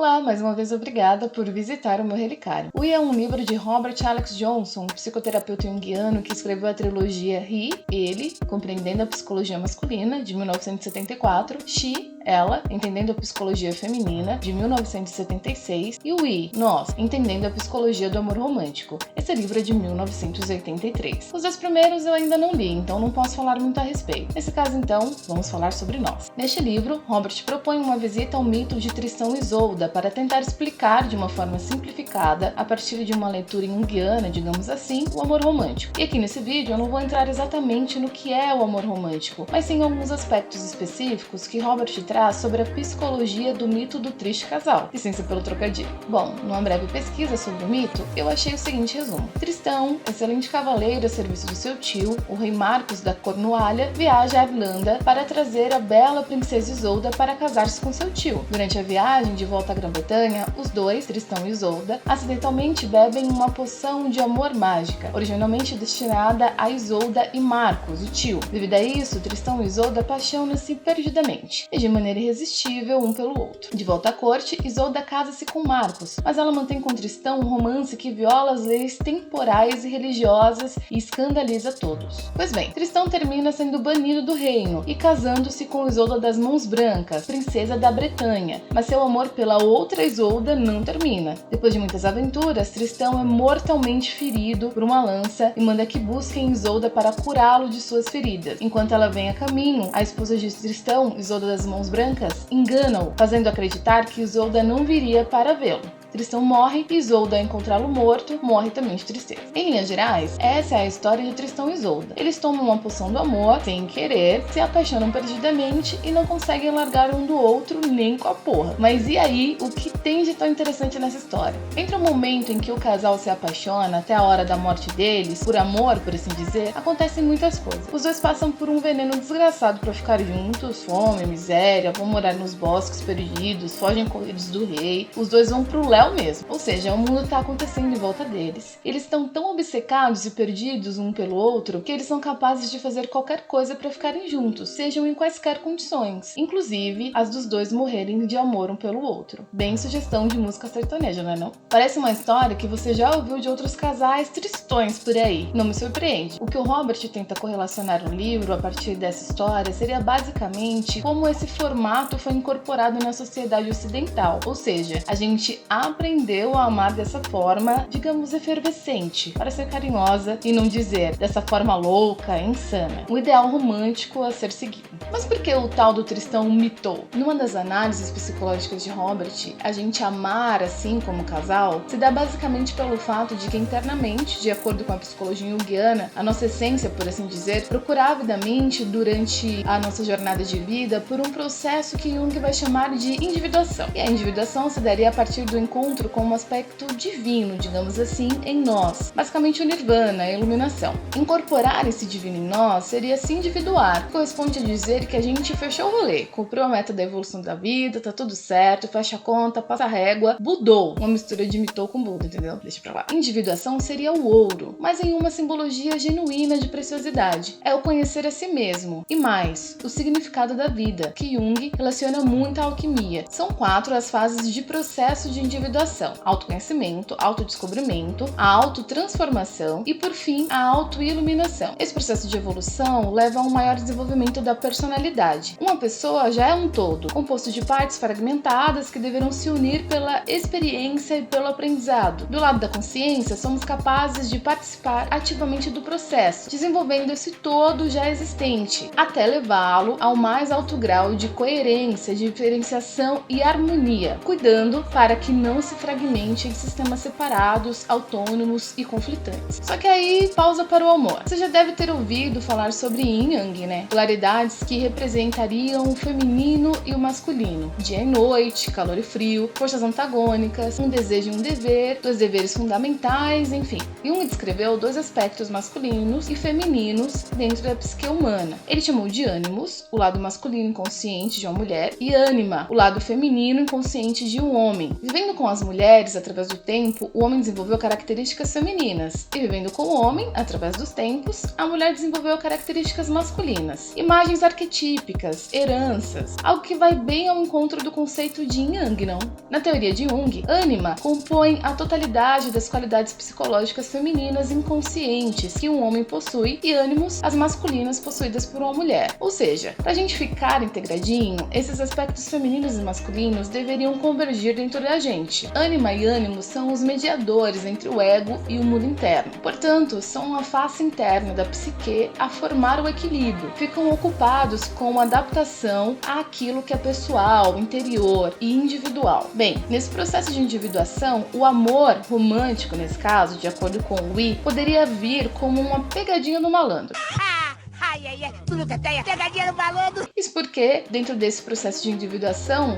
Olá, mais uma vez obrigada por visitar o meu relicário. O I é um livro de Robert Alex Johnson, psicoterapeuta junguiano que escreveu a trilogia He, Ele, Compreendendo a Psicologia Masculina, de 1974, She, Ela, Entendendo a Psicologia Feminina, de 1976, e o I, Nós, Entendendo a Psicologia do Amor Romântico. Esse livro é de 1983. Os dois primeiros eu ainda não li, então não posso falar muito a respeito. Nesse caso, então, vamos falar sobre Nós. Neste livro, Robert propõe uma visita ao mito de Tristão e Isolda para tentar explicar de uma forma simplificada, a partir de uma leitura junguiana, digamos assim, o amor romântico. E aqui nesse vídeo eu não vou entrar exatamente no que é o amor romântico, mas sim alguns aspectos específicos que Robert traz sobre a psicologia do mito do triste casal. Licença pelo trocadilho. Bom, numa breve pesquisa sobre o mito, eu achei o seguinte resumo. Tristão, excelente cavaleiro a serviço do seu tio, o rei Marcos da Cornualha, viaja à Irlanda para trazer a bela princesa Isolda para casar-se com seu tio. Durante a viagem de volta à Grã-Bretanha, os dois, Tristão e Isolda, acidentalmente bebem uma poção de amor mágica, originalmente destinada a Isolda e Marcos, o tio. Devido a isso, Tristão e Isolda apaixonam-se perdidamente, e de maneira irresistível um pelo outro. De volta à corte, Isolda casa-se com Marcos, mas ela mantém com Tristão um romance que viola as leis temporais e religiosas e escandaliza todos. Pois bem, Tristão termina sendo banido do reino e casando-se com Isolda das Mãos Brancas, princesa da Bretanha, mas seu amor pela outra Isolda não termina. Depois de muitas aventuras, Tristão é mortalmente ferido por uma lança e manda que busquem Isolda para curá-lo de suas feridas. Enquanto ela vem a caminho, a esposa de Tristão, Isolda das Mãos Brancas, engana-o, fazendo acreditar que Isolda não viria para vê-lo. Tristão morre e Isolda, ao encontrá-lo morto, morre também de tristeza. Em linhas gerais, essa é a história de Tristão e Isolda. Eles tomam uma poção do amor, sem querer, se apaixonam perdidamente e não conseguem largar um do outro nem com a porra. Mas e aí, o que tem de tão interessante nessa história? Entre o momento em que o casal se apaixona até a hora da morte deles, por amor, por assim dizer, acontecem muitas coisas. Os dois passam por um veneno desgraçado para ficar juntos, fome, miséria, vão morar nos bosques perdidos, fogem corridos do rei, os dois vão pro Léo mesmo, ou seja, o mundo tá acontecendo em volta deles. Eles estão tão obcecados e perdidos um pelo outro que eles são capazes de fazer qualquer coisa para ficarem juntos, sejam em quaisquer condições, inclusive as dos dois morrerem de amor um pelo outro. Bem sugestão de música sertaneja, não é não? Parece uma história que você já ouviu de outros casais tristões por aí. Não me surpreende. O que o Robert tenta correlacionar no livro a partir dessa história seria basicamente como esse formato foi incorporado na sociedade ocidental, ou seja, a gente aprendeu a amar dessa forma, digamos, efervescente, para ser carinhosa e não dizer dessa forma louca, insana. O ideal romântico a ser seguido. Mas por que o tal do Tristão mitou? Numa das análises psicológicas de Robert, a gente amar assim como casal se dá basicamente pelo fato de que internamente, de acordo com a psicologia junguiana, a nossa essência, por assim dizer, procura avidamente durante a nossa jornada de vida por um processo que Jung vai chamar de individuação. E a individuação se daria a partir do encontro com um aspecto divino, digamos assim, em nós. Basicamente o nirvana, a iluminação. Incorporar esse divino em nós seria se individuar. Corresponde a dizer que a gente fechou o rolê, cumpriu a meta da evolução da vida, tá tudo certo, fecha a conta, passa a régua, Budou. Uma mistura de mitou com Buda, entendeu? Deixa pra lá. Individuação seria o ouro, mas em uma simbologia genuína de preciosidade. É o conhecer a si mesmo. E mais, o significado da vida, que Jung relaciona muito à alquimia. São 4 as fases de processo de individuação: autoconhecimento, autodescobrimento, a autotransformação e, por fim, a autoiluminação. Esse processo de evolução leva a um maior desenvolvimento da personalidade. Uma pessoa já é um todo, composto de partes fragmentadas que deverão se unir pela experiência e pelo aprendizado. Do lado da consciência, somos capazes de participar ativamente do processo, desenvolvendo esse todo já existente, até levá-lo ao mais alto grau de coerência, diferenciação e harmonia, cuidando para que não se fragmente em sistemas separados, autônomos e conflitantes. Só que aí, pausa para o amor. Você já deve ter ouvido falar sobre Yin Yang, né? Polaridades que representariam o feminino e o masculino. Dia e noite, calor e frio, forças antagônicas, um desejo e um dever, 2 deveres fundamentais, enfim. Jung descreveu 2 aspectos masculinos e femininos dentro da psique humana. Ele chamou de ânimos, o lado masculino inconsciente de uma mulher, e ânima, o lado feminino inconsciente de um homem. Vivendo com as mulheres através do tempo, o homem desenvolveu características femininas, e vivendo com o homem, através dos tempos, a mulher desenvolveu características masculinas. Imagens arquetípicas, heranças, algo que vai bem ao encontro do conceito de Yin Yang, não? Na teoria de Jung, ânima compõe a totalidade das qualidades psicológicas femininas inconscientes que um homem possui e ânimos as masculinas possuídas por uma mulher. Ou seja, pra gente ficar integradinho, esses aspectos femininos e masculinos deveriam convergir dentro da gente. Ânima e ânimo são os mediadores entre o ego e o mundo interno. Portanto, são uma face interna da psique a formar o equilíbrio. Ficam ocupados com a adaptação àquilo que é pessoal, interior e individual. Bem, nesse processo de individuação, o amor romântico, nesse caso, de acordo com o Yi, poderia vir como uma pegadinha do malandro. Tu nunca tem a pegadinha no malandro. Isso porque, dentro desse processo de individuação,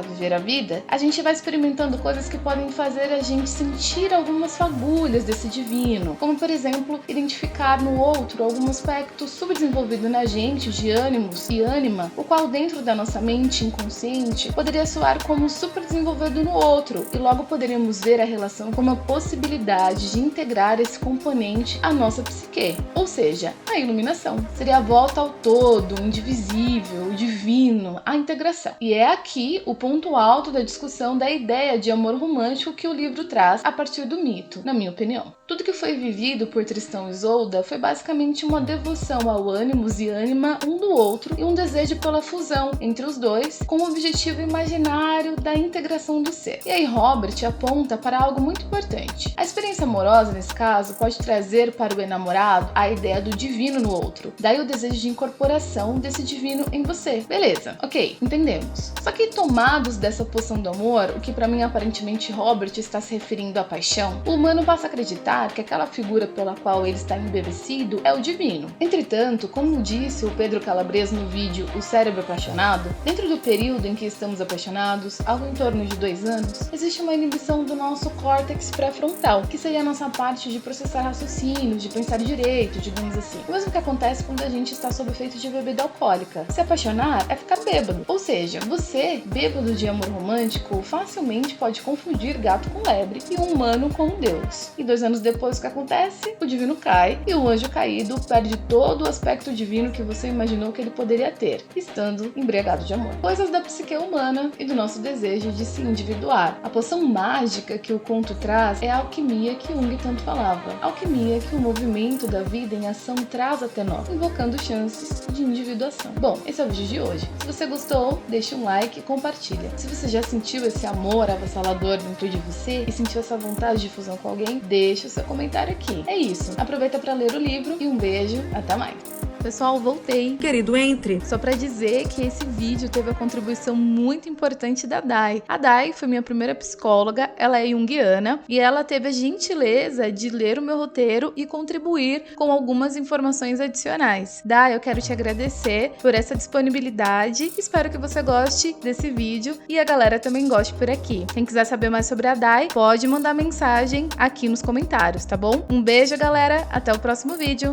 viver a vida, a gente vai experimentando coisas que podem fazer a gente sentir algumas fagulhas desse divino, como, por exemplo, identificar no outro algum aspecto subdesenvolvido na gente de ânimos e ânima, o qual dentro da nossa mente inconsciente poderia soar como super desenvolvido no outro, e logo poderíamos ver a relação como a possibilidade de integrar esse componente à nossa psique, ou seja, a iluminação. Seria a volta ao todo, o indivisível, o divino, a integração. E é aqui o ponto alto da discussão da ideia de amor romântico que o livro traz a partir do mito, na minha opinião. Tudo que foi vivido por Tristão e Isolda foi basicamente uma devoção ao ânimos e ânima um do outro e um desejo pela fusão entre os dois com o objetivo imaginário da integração do ser. E aí Robert aponta para algo muito importante. A experiência amorosa, nesse caso, pode trazer para o enamorado a ideia do divino no outro. Daí o desejo de incorporação desse divino em você. Beleza, ok, entendemos. Só que tomados dessa poção do amor, o que para mim aparentemente Robert está se referindo à paixão, o humano passa a acreditar que aquela figura pela qual ele está embevecido é o divino. Entretanto, como disse o Pedro Calabres no vídeo O Cérebro Apaixonado, dentro do período em que estamos apaixonados, algo em torno de 2 anos, existe uma inibição do nosso córtex pré-frontal, que seria a nossa parte de processar raciocínios, de pensar direito, digamos assim. O mesmo que acontece quando a gente está sob efeito de bebida alcoólica. Se apaixonar é ficar bêbado. Ou seja, você, bêbado de amor romântico, facilmente pode confundir gato com lebre e um humano com um deus. E 2 anos depois, o que acontece? O divino cai e o anjo caído perde todo o aspecto divino que você imaginou que ele poderia ter, estando embriagado de amor. Coisas da psique humana e do nosso desejo de se individuar. A poção mágica que o conto traz é a alquimia que Jung tanto falava. A alquimia que o movimento da vida em ação traz até nós, invocando chances de individuação. Bom, esse é o vídeo de hoje. Se você gostou, deixa um like e compartilha. Se você já sentiu esse amor avassalador dentro de você e sentiu essa vontade de fusão com alguém, deixa o seu comentário aqui. É isso. Aproveita para ler o livro e um beijo. Até mais. Pessoal, voltei. Querido, entre. Só pra dizer que esse vídeo teve a contribuição muito importante da Dai. A Dai foi minha primeira psicóloga, ela é junguiana e ela teve a gentileza de ler o meu roteiro e contribuir com algumas informações adicionais. Dai, eu quero te agradecer por essa disponibilidade. Espero que você goste desse vídeo e a galera também goste por aqui. Quem quiser saber mais sobre a Dai, pode mandar mensagem aqui nos comentários, tá bom? Um beijo, galera. Até o próximo vídeo.